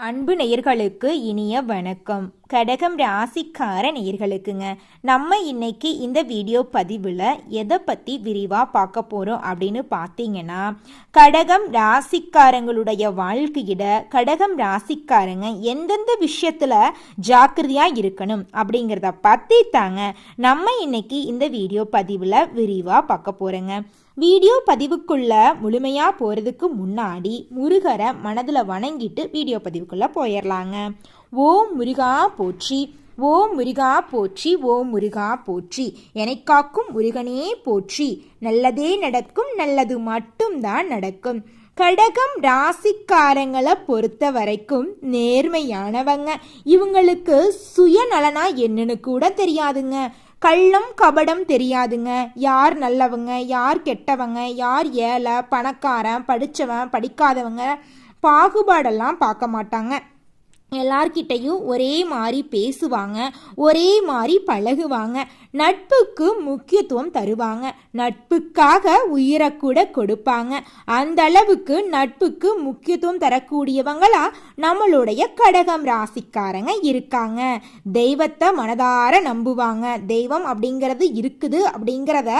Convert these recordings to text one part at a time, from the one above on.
அன்பு நேயர்களுக்கு இனிய வணக்கம். கடகம் ராசிக்கார நேயர்களுக்குங்க, நம்ம இன்னைக்கு இந்த வீடியோ பதிவில் எதை பற்றி விரிவாக பார்க்க போகிறோம் அப்படின்னு பார்த்தீங்கன்னா, கடகம் ராசிக்காரங்களுடைய வாழ்க்கையிட கடகம் ராசிக்காரங்க எந்தெந்த விஷயத்தில் ஜாக்கிரதையாக இருக்கணும் அப்படிங்கிறத பற்றி தாங்க நம்ம இன்னைக்கு இந்த வீடியோ பதிவில் விரிவாக பார்க்க போகிறோங்க. வீடியோ பதிவுக்குள்ள முழுமையாக போகிறதுக்கு முன்னாடி முருகரை மனதில் வணங்கிட்டு வீடியோ பதிவுக்குள்ளே போயிடலாங்க. ஓம் முருகா போற்றி, ஓம் முருகா போற்றி, ஓம் முருகா போற்றி, என்னை காக்கும் முருகனே போற்றி, நல்லதே நடக்கும், நல்லது மட்டும்தான் நடக்கும். கடகம் ராசிக்காரங்களை பொறுத்த வரைக்கும் நேர்மையானவங்க. இவங்களுக்கு சுயநலனா என்னன்னு கூட தெரியாதுங்க. கள்ளம் கபடம் தெரியாதுங்க. யார் நல்லவங்க, யார் கெட்டவங்க, யார் ஏழை பணக்காரன், படித்தவன் படிக்காதவங்க பாகுபாடெல்லாம் பார்க்க மாட்டாங்க. எல்லார்கிட்டையும் ஒரே மாதிரி பேசுவாங்க, ஒரே மாதிரி பழகுவாங்க. நட்புக்கு முக்கியத்துவம் தருவாங்க. நட்புக்காக உயிரை கூட கொடுப்பாங்க. அந்த அளவுக்கு நட்புக்கு முக்கியத்துவம் தரக்கூடியவங்களா நம்மளுடைய கடகம் ராசிக்காரங்க இருக்காங்க. தெய்வத்தை மனதார நம்புவாங்க. தெய்வம் அப்படிங்கிறது இருக்குது அப்படிங்கிறத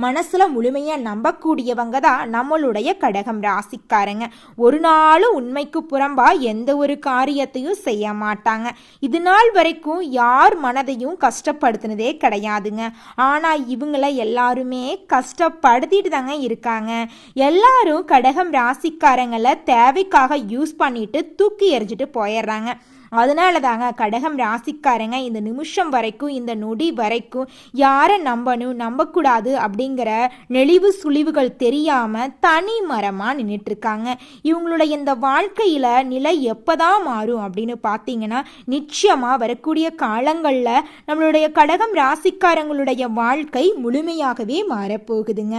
மனசுல முழுமையா நம்பக்கூடியவங்க தான் நம்மளுடைய கடகம் ராசிக்காரங்க. ஒரு நாளும் உண்மைக்கு புறம்பா எந்த ஒரு காரியத்தையும் செய்ய மாட்டாங்க. இது நாள் வரைக்கும் யார் மனதையும் கஷ்டப்படுத்தினதே கிடையாதுங்க. ஆனா இவங்களை எல்லாருமே கஷ்டப்படுத்திட்டு தாங்க இருக்காங்க. எல்லாரும் கடகம் ராசிக்காரங்களை தேவைக்காக யூஸ் பண்ணிட்டு தூக்கி எறிஞ்சிட்டு போயிடுறாங்க. அதனால தாங்க கடகம் ராசிக்காரங்க இந்த நிமிஷம் வரைக்கும், இந்த நொடி வரைக்கும் யாரை நம்பணும் நம்பக்கூடாது அப்படிங்கிற நெளிவு சுழிவுகள் தெரியாம தனி மரமா நின்றுட்டு இருக்காங்க. இவங்களுடைய இந்த வாழ்க்கையில நிலை எப்பதான் மாறும் அப்படின்னு பார்த்தீங்கன்னா, நிச்சயமா வரக்கூடிய காலங்களில் நம்மளுடைய கடகம் ராசிக்காரங்களுடைய வாழ்க்கை முழுமையாகவே மாறப்போகுதுங்க.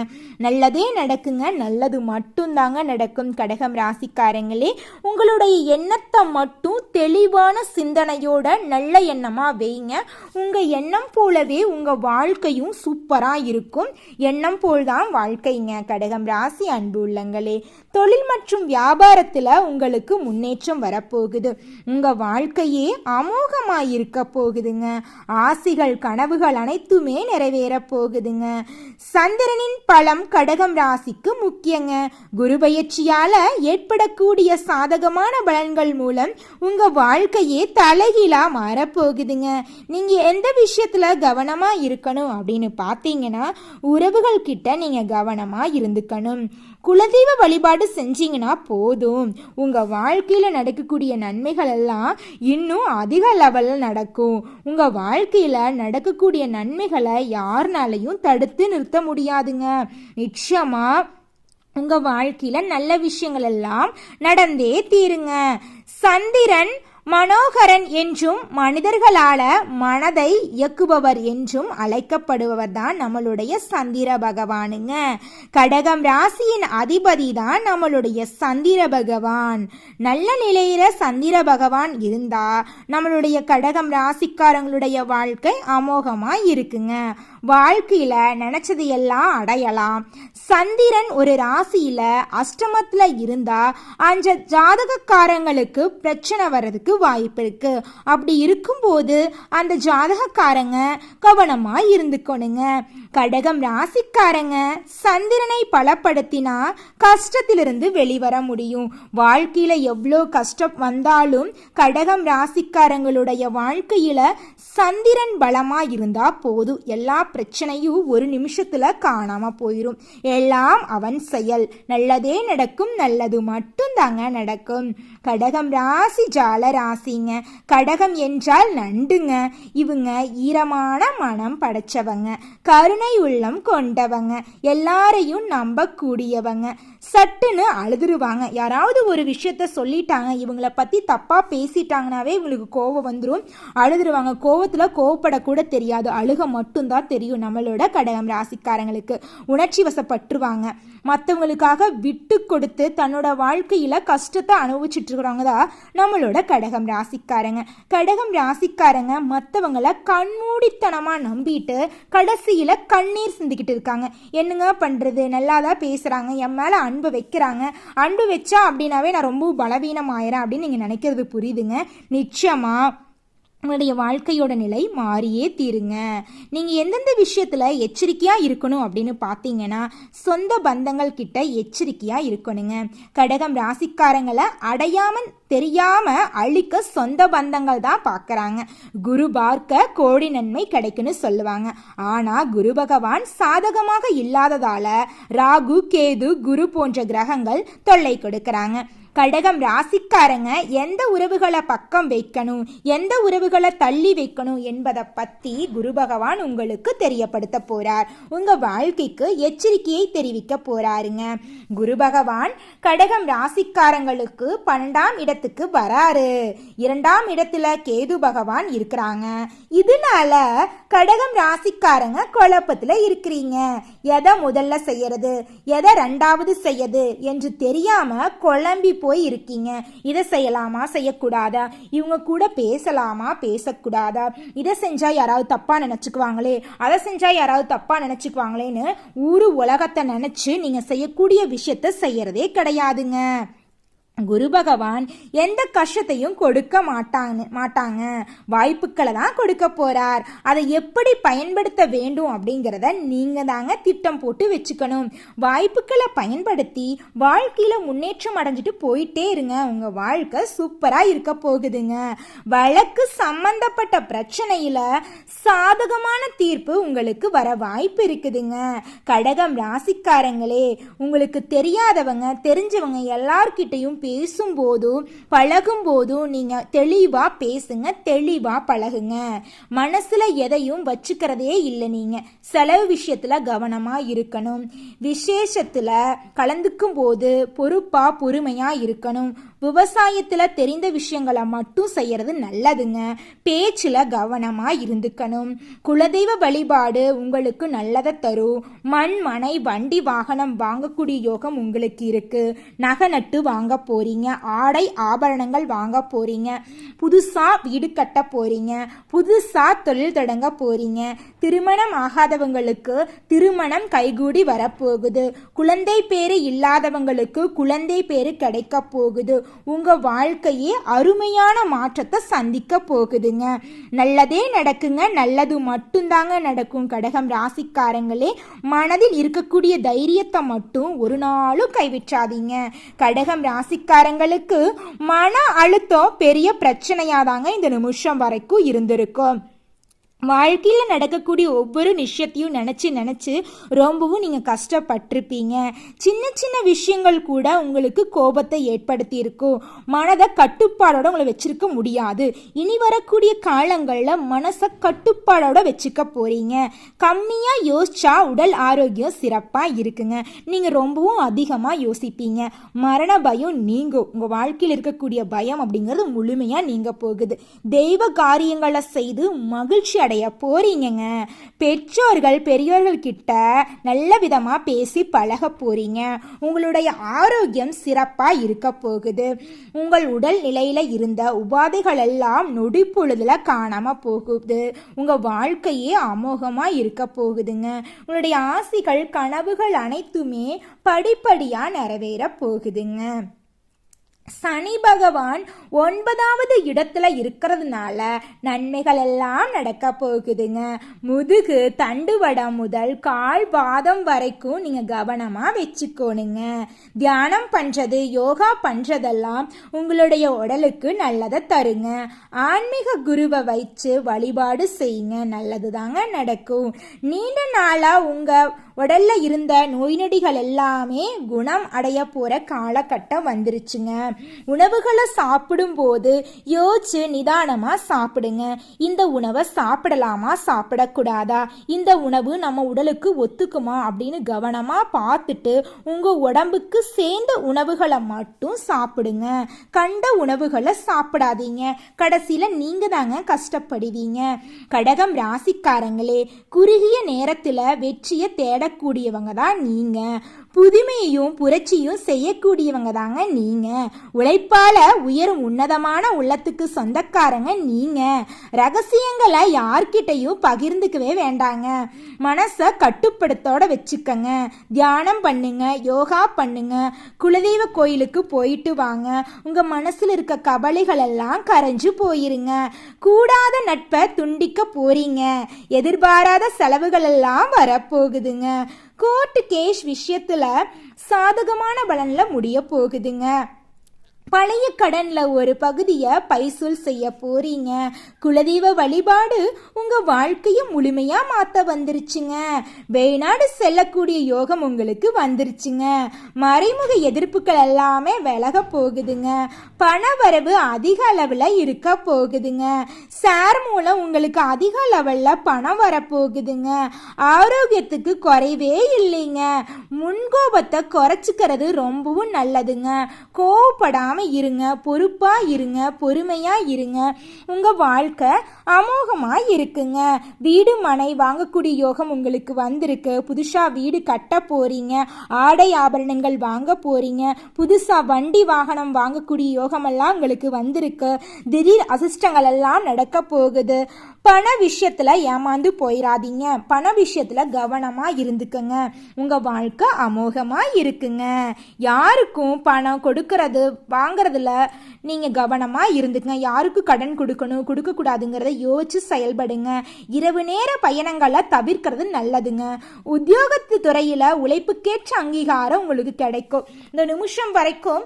நல்லதே நடக்குங்க, நல்லது மட்டும்தாங்க நடக்கும். கடகம் ராசிக்காரங்களே, உங்களுடைய எண்ணத்தை மட்டும் தெளிவான சிந்தனையோட நல்ல எண்ணமா வைங்க. உங்க எண்ணம் போலவே உங்க வாழ்க்கையும் சூப்பரா இருக்கும். எண்ணம் போல்தான் வாழ்க்கைங்க. கடகம் ராசி அன்பு உள்ளங்களே, தொழில் மற்றும் வியாபாரத்துல உங்களுக்கு முன்னேற்றம் வரப்போகுது. உங்க வாழ்க்கையே அமோகமா இருக்க போகுதுங்க. ஆசைகள் கனவுகள் அனைத்துமே நிறைவேற போகுதுங்க. சந்திரனின் பலம் கடகம் ராசிக்கு முக்கியங்க. குரு பயிற்சியால ஏற்படக்கூடிய சாதகமான பலன்கள் மூலம் உங்க வாழ்க்கையே தலைகீழா மாறப்போகுதுங்க. நீங்க எந்த விஷயத்துல கவனமா இருக்கணும் அப்படின்னு பார்த்தீங்கன்னா, உறவுகள் கிட்ட நீங்க கவனமா இருந்துக்கணும். குலதெய்வ வழிபாடு செஞ்சீங்கன்னா போதும். உங்க வாழ்க்கையில நடக்கக்கூடிய நன்மைகள் எல்லாம் இன்னும் அதிக லெவல்ல நடக்கும். உங்க வாழ்க்கையில நடக்கக்கூடிய நன்மைகளை யாருனாலையும் தடுத்து நிறுத்த முடியாதுங்க. நிச்சயமா உங்க வாழ்க்கையில நல்ல விஷயங்கள் எல்லாம் நடந்தே தீருங்க. சந்திரன் மனோகரன் என்றும் மனிதர்களால மனதை இயக்குபவர் என்றும் அழைக்கப்படுபவர் தான் நம்மளுடைய சந்திர பகவானுங்க. கடகம் ராசியின் அதிபதி தான் நம்மளுடைய சந்திர பகவான். நல்ல நிலையில சந்திர பகவான் இருந்தா நம்மளுடைய கடகம் ராசிக்காரங்களுடைய வாழ்க்கை அமோகமா இருக்குங்க. வாழ்க்கையில நினைச்சது எல்லாம் அடையலாம். சந்திரன் ஒரு ராசியில அஷ்டமத்துல இருந்தா அந்த ஜாதகக்காரங்களுக்கு பிரச்சனை வர்றதுக்கு வாய்ப்பு இருக்கு. அப்படி இருக்கும்போது அந்த ஜாதகக்காரங்க கவனமா இருந்துக்கணுங்க. கடகம் ராசிக்காரங்க சந்திரனை பலப்படுத்தினா கஷ்டத்திலிருந்து வெளிவர முடியும். வாழ்க்கையில எவ்வளோ கஷ்டம் வந்தாலும் கடகம் ராசிக்காரங்களுடைய வாழ்க்கையில சந்திரன் பலமா இருந்தா போதும். எல்லா பிரச்சனையும் ஒரு நிமிஷத்துல காணாம போயிடும். எல்லாம் அவன் செயல். நல்லதே நடக்கும், நல்லது மட்டும் தாங்க நடக்கும். கடகம் ராசி ஜால ராசிங்க. கடகம் என்றால் நண்டுங்க. இவங்க ஈரமான மனம் படைச்சவங்க, கருணை உள்ளம் கொண்டவங்க, எல்லாரையும் நம்பக்கூடியவங்க. சட்டுன்னு அழுதுருவாங்க. யாராவது ஒரு விஷயத்த சொல்லிட்டாங்க, இவங்களை பத்தி தப்பா பேசிட்டாங்கனாவே இவங்களுக்கு கோவம் வந்துடும். அழுதுருவாங்க. கோவத்துல கோவப்படக்கூட தெரியாது, அழுக மட்டும்தான் தெரியும். நம்மளோட கடகம் ராசிக்காரங்களுக்கு உணர்ச்சி வசப்பட்டுருவாங்க. மற்றவங்களுக்காக விட்டு கொடுத்து தன்னோட வாழ்க்கையில கஷ்டத்தை அனுபவிச்சுட்டு இருக்கிறவங்க தான் நம்மளோட கடகம் ராசிக்காரங்க. கடகம் ராசிக்காரங்க மற்றவங்களை கண்மூடித்தனமா நம்பிட்டு கடைசியில கண்ணீர் சிந்திக்கிட்டு இருக்காங்க. என்னங்க பண்றது, நல்லாதான் பேசுறாங்க, என் மேல அன்பு வைக்கிறாங்க. அன்பு வச்சா அப்படின்னாவே நான் ரொம்ப பலவீனம் ஆயிரேன் அப்படின்னு நீங்கள் நினைக்கிறது புரியுதுங்க. நிச்சயமாக உங்களுடைய வாழ்க்கையோட நிலை மாறியே தீருங்க. நீங்கள் எந்தெந்த விஷயத்தில் எச்சரிக்கையாக இருக்கணும் அப்படின்னு பார்த்தீங்கன்னா, சொந்த பந்தங்கள் கிட்ட எச்சரிக்கையாக இருக்கணுங்க. கடகம் ராசிக்காரங்களை அடையாமல் தெரியாமல் அழிக்க சொந்த பந்தங்கள் தான் பார்க்குறாங்க. குரு பார்க்க கோடி நன்மை கிடைக்குன்னு சொல்லுவாங்க. ஆனால் குரு பகவான் சாதகமாக இல்லாததால் ராகு கேது குரு போன்ற கிரகங்கள் தொல்லை கொடுக்குறாங்க. கடகம் ராசிக்காரங்க எந்த உறவுகளை பக்கம் வைக்கணும், எந்த உறவுகளை தள்ளி வைக்கணும் என்பதை பற்றி குரு பகவான் உங்களுக்கு தெரியப்படுத்த போறார். உங்க வாழ்க்கைக்கு எச்சரிக்கையை தெரிவிக்க போறாருங்க. குரு பகவான் கடகம் ராசிக்காரங்களுக்கு 12ஆம் இடத்துக்கு வராரு. 2ஆம் இடத்துல கேது பகவான் இருக்கிறாங்க. இதனால கடகம் ராசிக்காரங்க குழப்பத்துல இருக்கிறீங்க. எதை முதல்ல செய்யறது, எதை 2வது செய்யறது என்று தெரியாம குழம்பி போய் இருக்கீங்க. இதை செய்யலாமா செய்யக்கூடாதா, இவங்க கூட பேசலாமா பேசக்கூடாதா, இதை செஞ்சா யாராவது தப்பா நினைச்சுக்குவாங்களே, அதை செஞ்சா யாராவது தப்பா நினைச்சுக்குவாங்களேன்னு ஊரு உலகத்தை நினைச்சு நீங்க செய்யக்கூடிய விஷயத்த செய்யறதே கிடையாதுங்க. குரு பகவான் எந்த கஷ்டத்தையும் கொடுக்க மாட்டாங்க. வாய்ப்புகளை தான் கொடுக்க போறார். அதை எப்படி பயன்படுத்த வேண்டும் அப்படிங்கிறத நீங்க தாங்க திட்டம் போட்டு வச்சுக்கணும். வாய்ப்புகளை பயன்படுத்தி வாழ்க்கையில முன்னேற்றம் அடைஞ்சிட்டு போயிட்டே இருங்க. உங்க வாழ்க்கை சூப்பரா இருக்க போகுதுங்க. வழக்கு சம்பந்தப்பட்ட பிரச்சனையில சாதகமான தீர்ப்பு உங்களுக்கு வர வாய்ப்பு இருக்குதுங்க. கடகம் ராசிக்காரங்களே, உங்களுக்கு தெரியாதவங்க தெரிஞ்சவங்க எல்லார்கிட்டையும் பேசும்போதும் பழகும் போதும் நீங்க தெளிவா பேசுங்க, தெளிவா பழகுங்க. மனசுல எதையும் வச்சுக்கிறதே இல்லை. நீங்க செலவு விஷயத்துல கவனமா இருக்கணும். விசேஷத்துல கலந்துக்கும் போது பொறுப்பா பொறுமையா இருக்கணும். விவசாயத்துல தெரிந்த விஷயங்களை மட்டும் செய்யறது நல்லதுங்க. பேச்சுல கவனமா இருந்துக்கணும். குலதெய்வ வழிபாடு உங்களுக்கு நல்லதை தரும். மண் மனை வண்டி வாகனம் வாங்கக்கூடிய யோகம் உங்களுக்கு இருக்கு. நகை நட்டு வாங்க போறீங்க, ஆடை ஆபரணங்கள் வாங்க போறீங்க, புதுசா வீடு கட்ட போறீங்க, புதுசா தொழில் தொடங்க போறீங்க. திருமணம் ஆகாதவங்களுக்கு திருமணம் கைகூடி வரப்போகுது. குழந்தை பேரு இல்லாதவங்களுக்கு குழந்தை பேரு கிடைக்க போகுது. உங்க வாழ்க்கையே அருமையான மாற்றத்தை சந்திக்க போகுதுங்க. நல்லதே நடக்குங்க. நல்லது மட்டும்தாங்க நடக்கும். கடகம் ராசிக்காரங்களே, மனதில் இருக்கக்கூடிய தைரியத்தை மட்டும் ஒரு நாளும் கைவிட்டாதீங்க. கடகம் ராசிக்காரங்களுக்கு மன அழுத்தம் பெரிய பிரச்சனையாதாங்க இந்த நிமிஷம் வரைக்கும் இருந்திருக்கும். வாழ்க்கையில் நடக்கக்கூடிய ஒவ்வொரு விஷயத்தையும் நினச்சி ரொம்பவும் நீங்கள் கஷ்டப்பட்டிருப்பீங்க. சின்ன சின்ன விஷயங்கள் கூட உங்களுக்கு கோபத்தை ஏற்படுத்தி இருக்கும். மனதை கட்டுப்பாடோட உங்களை வச்சிருக்க முடியாது. இனி வரக்கூடிய காலங்களில் மனசை கட்டுப்பாடோட வச்சுக்க போறீங்க. கம்மியாக யோசிச்சா உடல் ஆரோக்கியம் சிறப்பாக இருக்குங்க. நீங்கள் ரொம்பவும் அதிகமாக யோசிப்பீங்க. மரண பயம் நீங்கும். உங்கள் வாழ்க்கையில் இருக்கக்கூடிய பயம் அப்படிங்கிறது முழுமையாக நீங்க போகுது. தெய்வ காரியங்களை செய்து மகிழ்ச்சி அடைய போறீங்க. பெற்றோர்கள் பெரியோர்கள் கிட்ட நல்ல விதமா பேசி பழக போறீங்க. உங்களுடைய ஆரோக்கியம் சிறப்பா இருக்க போகுது. உங்கள் உடல் நிலையில இருந்த உபாதைகள் எல்லாம் நொடி பொழுதுல காணாம போகுது. உங்க வாழ்க்கையே அமோகமா இருக்க போகுதுங்க. உங்களுடைய ஆசைகள் கனவுகள் அனைத்துமே படிப்படியா நிறைவேற போகுதுங்க. சனி பகவான் 9வது இடத்துல இருக்கிறதுனால நன்மைகள் எல்லாம் நடக்க போகுதுங்க. முதுகு தண்டுவடம் முதல் கால் பாதம் வரைக்கும் நீங்க கவனமா வச்சுக்கோணுங்க. தியானம் பண்றது யோகா பண்றதெல்லாம் உங்களுடைய உடலுக்கு நல்லதை தருங்க. ஆன்மீக குருவை வச்சு வழிபாடு செய்யுங்க, நல்லது தாங்க நடக்கும். நீண்ட நாளா உங்க உடல்ல இருந்த நோய் நொடிகள் எல்லாமே குணம் அடைய போற காலகட்டம் வந்துருச்சுங்க. உணவுகளை சாப்பிடும் போது யோசிச்சு நிதானமா சாப்பிடுங்க. இந்த உணவை சாப்பிடலாமா சாப்பிடக்கூடாதா, இந்த உணவு நம்ம உடலுக்கு ஒத்துக்குமா அப்படின்னு கவனமா பார்த்துட்டு உங்க உடம்புக்கு சேர்ந்த உணவுகளை மட்டும் சாப்பிடுங்க. கண்ட உணவுகளை சாப்பிடாதீங்க. கடைசியில நீங்க தாங்க கஷ்டப்படுவீங்க. கடகம் ராசிக்காரங்களே, குறுகிய நேரத்துல வெற்றியை தேடக்கூடியவங்க தான் நீங்க. புதுமையும் புரட்சியும் செய்யக்கூடியவங்க தாங்க நீங்க. உழைப்பால உயரும் உன்னதமான உள்ளத்துக்கு சொந்தக்காரங்க நீங்க. ரகசியங்களை யார்கிட்டையும் பகிர்ந்துக்கவே வேண்டாங்க. மனசை கட்டுப்படுத்தோட வச்சுக்கங்க. தியானம் பண்ணுங்க, யோகா பண்ணுங்க, குலதெய்வ கோயிலுக்கு போயிட்டு வாங்க. உங்க மனசுல இருக்க கவலைகள் எல்லாம் கரைஞ்சு போயிருங்க. கூடாத நட்பை துண்டிக்க போறீங்க. எதிர்பாராத செலவுகள் எல்லாம் வரப்போகுதுங்க. கோர்ட்டு கேஸ் விஷயத்துல சாதகமான பலன்ல முடிய போகுதுங்க. பழைய கடன்ல ஒரு பகுதியை பைசூல் செய்ய போறீங்க. குலதெய்வ வழிபாடு உங்க வாழ்க்கையை முழுமையா மாத்த வந்துருச்சுங்க. வெளிநாடு செல்லக்கூடிய யோகம் உங்களுக்கு வந்துருச்சுங்க. மறைமுக எதிர்ப்புகள் எல்லாமே விலக போகுதுங்க. பண வரவு அதிக அளவுல இருக்க போகுதுங்க. ஷேர் மூலம் உங்களுக்கு அதிக லெவல்ல பணம் வரப்போகுதுங்க. ஆரோக்கியத்துக்கு குறைவே இல்லைங்க. முன்கோபத்தை குறைச்சிக்கிறது ரொம்பவும் நல்லதுங்க. கோவப்படாம இருங்க, பொறுப்பா இருங்க, பொறுமையா இருங்க. உங்க வாழ்க்கை அமோகமா இருக்குங்க. வீடு மனை வாங்கக்கூடிய யோகம் உங்களுக்கு வந்திருக்கு. புதுசா வீடு கட்ட போறீங்க. ஆடை ஆபரணங்கள் வாங்க போறீங்க. புதுசா வண்டி வாகனம் வாங்கக்கூடிய யோகமெல்லாம் உங்களுக்கு வந்திருக்கு. திடீர் அதிர்ஷ்டங்கள் எல்லாம் நடக்க போகுது. பண விஷயத்துல ஏமாந்து போயிடாதீங்க. பண விஷயத்துல கவனமா இருந்துக்குங்க. உங்க வாழ்க்கை அமோகமா இருக்குங்க. யாருக்கும் பணம் கொடுக்கறது வாங்கறதுல நீங்க கவனமா இருந்துக்குங்க. யாருக்கு கடன் கொடுக்கணும் கொடுக்க கூடாதுங்கிறத யோசிச்சு செயல்படுங்க. இரவு நேர பயணங்களை தவிர்க்கிறது நல்லதுங்க. உத்தியோகத்து துறையில உழைப்புக்கேற்ற அங்கீகாரம் உங்களுக்கு கிடைக்கும். இந்த நிமிஷம் வரைக்கும்,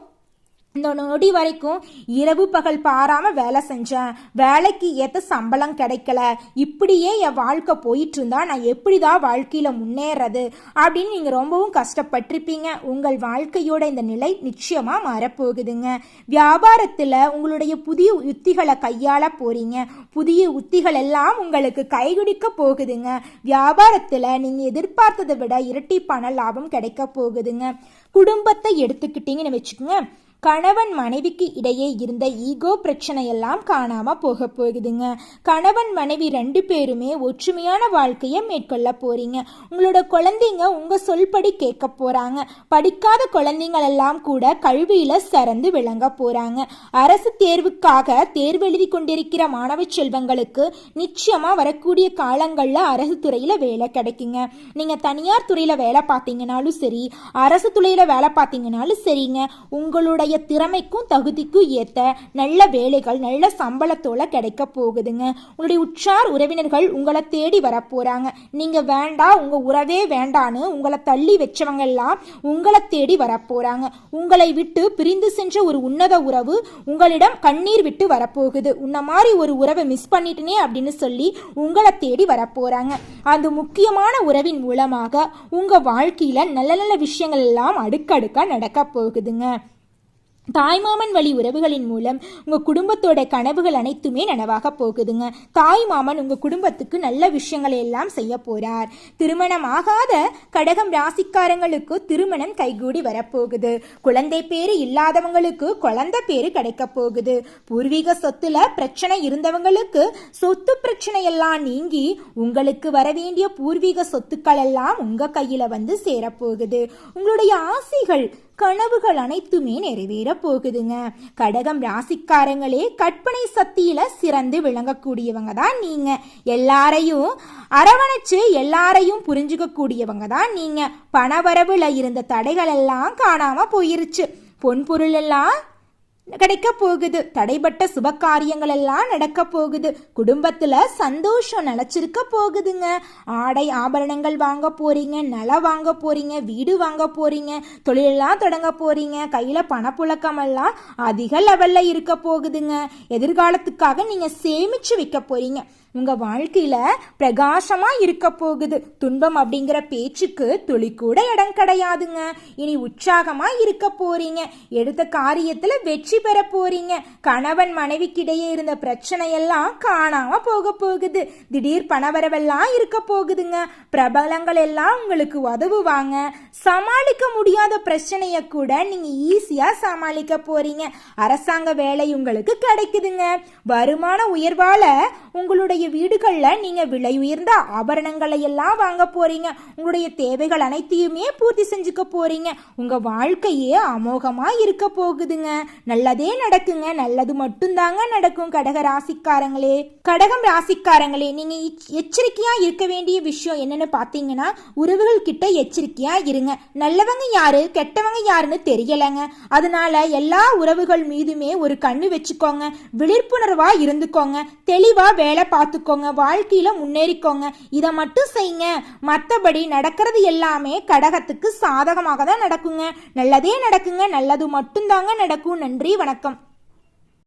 இந்த நொடி வரைக்கும் இரவு பகல் பாராம வேலை செஞ்சேன், வேலைக்கு ஏற்ற சம்பளம் கிடைக்கல, இப்படியே என் வாழ்க்கை போயிட்டு இருந்தா நான் எப்படிதான் வாழ்க்கையில முன்னேறது அப்படின்னு நீங்க ரொம்பவும் கஷ்டப்பட்டிருப்பீங்க. உங்கள் வாழ்க்கையோட இந்த நிலை நிச்சயமா மாறப்போகுதுங்க. வியாபாரத்துல உங்களுடைய புதிய உத்திகளை கையாள போறீங்க. புதிய உத்திகள் எல்லாம் உங்களுக்கு கைகுடிக்க போகுதுங்க. வியாபாரத்துல நீங்க எதிர்பார்த்ததை விட இரட்டிப்பான லாபம் கிடைக்க போகுதுங்க. குடும்பத்தை எடுத்துக்கிட்டீங்கன்னு வச்சுக்கோங்க. கணவன் மனைவிக்கு இடையே இருந்த ஈகோ பிரச்சனை எல்லாம் காணாம போக போகுதுங்க. கணவன் மனைவி 2 பேருமே ஒற்றுமையான வாழ்க்கையை மேற்கொள்ள போறீங்க. உங்களோட குழந்தைங்க உங்க சொல்படி கேட்க போறாங்க. படிக்காத குழந்தைங்கள் எல்லாம் கூட கல்வியில சிறந்து விளங்க போறாங்க. அரசு தேர்வுக்காக தேர்வு எழுதி கொண்டிருக்கிற மாணவ செல்வங்களுக்கு நிச்சயமா வரக்கூடிய காலங்கள்ல அரசு துறையில வேலை கிடைக்குங்க. நீங்க தனியார் துறையில வேலை பார்த்தீங்கன்னாலும் சரி, அரசு துறையில வேலை பார்த்தீங்கன்னாலும் சரிங்க, உங்களுடைய திறமைக்கும் தகுதிக்கும் ஏத்த நல்ல வேலைகள் நல்ல சம்பளத்தோட கிடைக்க போகுதுங்க. உங்களுடைய உற்றார் உறவினர்கள் உங்களை தேடி வர போறாங்க. நீங்க வேண்டாம், உங்க உறவே வேண்டான்னு உங்களை தள்ளி வச்சவங்க எல்லாம் உங்களை தேடி வர போறாங்க. உங்களை விட்டு பிரிந்து சென்ற ஒரு உன்னத உறவு உங்களிடம் கண்ணீர் விட்டு வரப்போகுது. உன்ன மாதிரி ஒரு உறவை மிஸ் பண்ணிட்டனே அப்படின்னு சொல்லி உங்களை தேடி வர போறாங்க. அந்த முக்கியமான உறவின் மூலமாக உங்க வாழ்க்கையில நல்ல நல்ல விஷயங்கள் எல்லாம் அடுக்கடுக்கா நடக்க போகுதுங்க. தாய்மாமன் வழி உறவுகளின் மூலம் உங்க குடும்பத்தோட கனவுகள் அனைத்துமே நனவாக போகுதுங்க. தாய்மாமன் உங்க குடும்பத்துக்கு நல்ல விஷயங்களை எல்லாம் செய்ய போறார். திருமணம் ஆகாத கடகம் ராசிக்காரங்களுக்கு திருமணம் கைகூடி வரப்போகுது. குழந்தை பேரு இல்லாதவங்களுக்கு குழந்தை பேரு கிடைக்க போகுது. பூர்வீக சொத்துல பிரச்சனை இருந்தவங்களுக்கு சொத்து பிரச்சனை எல்லாம் நீங்கி உங்களுக்கு வர வேண்டிய பூர்வீக சொத்துக்கள் எல்லாம் உங்க கையில வந்து சேரப்போகுது. உங்களுடைய ஆசைகள் கனவுகள் அனைத்துமே நிறைவேற போகுதுங்க. கடகம் ராசிக்காரங்களே, கற்பனை சக்தியில சிறந்து விளங்கக்கூடியவங்க தான் நீங்க. எல்லாரையும் அரவணைச்சு எல்லாரையும் புரிஞ்சுக்க கூடியவங்க தான் நீங்க. பணவரவுல இருந்த தடைகள் எல்லாம் காணாம போயிருச்சு. பொன்பொருள் எல்லாம் கிடைக்க போகுது. தடைப்பட்ட சுப காரியங்கள் எல்லாம் நடக்க போகுது. குடும்பத்துல சந்தோஷம் நிலைச்சிருக்க போகுதுங்க. ஆடை ஆபரணங்கள் வாங்க போறீங்க, நிலம் வாங்க போறீங்க, வீடு வாங்க போறீங்க, தொழிலெல்லாம் தொடங்க போறீங்க. கையில பணப்புழக்கம் எல்லாம் அதிக லெவல்ல இருக்க போகுதுங்க. எதிர்காலத்துக்காக நீங்க சேமிச்சு வைக்க போறீங்க. உங்க வாழ்க்கையில பிரகாசமா இருக்க போகுது. துன்பம் அப்படிங்கிற பேச்சுக்கு துளி கூட இடம் கிடையாதுங்க. இனி உற்சாகமா இருக்க போறீங்க. எடுத்த காரியத்துல வெற்றி பெற போறீங்க. கணவன் மனைவிக்கிடையே இருந்த பிரச்சனை எல்லாம் காணாம போக போகுது. திடீர் பணவரவெல்லாம் இருக்க போகுதுங்க. பிரபலங்கள் எல்லாம் உங்களுக்கு உதவுவாங்க. சமாளிக்க முடியாத பிரச்சனைய கூட நீங்க ஈஸியா சமாளிக்க போறீங்க. அரசாங்க வேலை உங்களுக்கு கிடைக்குதுங்க. வருமான உயர்வால உங்களுடைய வீடுகள்ல நீங்க விலை உயர்ந்த ஆபரணங்களை எல்லாம் வாங்க போறீங்க. உங்களுடைய தேவைகள் அனைத்தையுமே பூர்த்தி செஞ்சுக்க போறீங்க. உங்க வாழ்க்கையே அமோகமா இருக்க போகுதுங்க. நல்லதே நடக்குங்க. நல்லது மட்டும்தாங்க நடக்கும். கடக ராசிக்காரங்களே, கடகம் ராசிக்காரங்களே, நீங்க எச்சரிக்கையா இருக்க வேண்டிய விஷயம் என்னன்னு பாத்தீங்கன்னா, உறவுகள் கிட்ட எச்சரிக்கையா இருங்க. நல்லவங்க யாரு கெட்டவங்க யாருன்னு தெரியலங்க. அதனால எல்லா உறவுகள் மீதுமே ஒரு கண்ணு வச்சுக்கோங்க. விழிப்புணர்வா இருந்துக்கோங்க. தெளிவா வேலை பார்த்துக்கோங்க. வாழ்க்கையில முன்னேறிக்கோங்க. இதை மட்டும் செய்யுங்க. மற்றபடி நடக்கிறது எல்லாமே கடகத்துக்கு சாதகமாக தான் நடக்குங்க. நல்லதே நடக்குங்க. நல்லது மட்டும்தாங்க நடக்கும். நன்றி, வணக்கம்.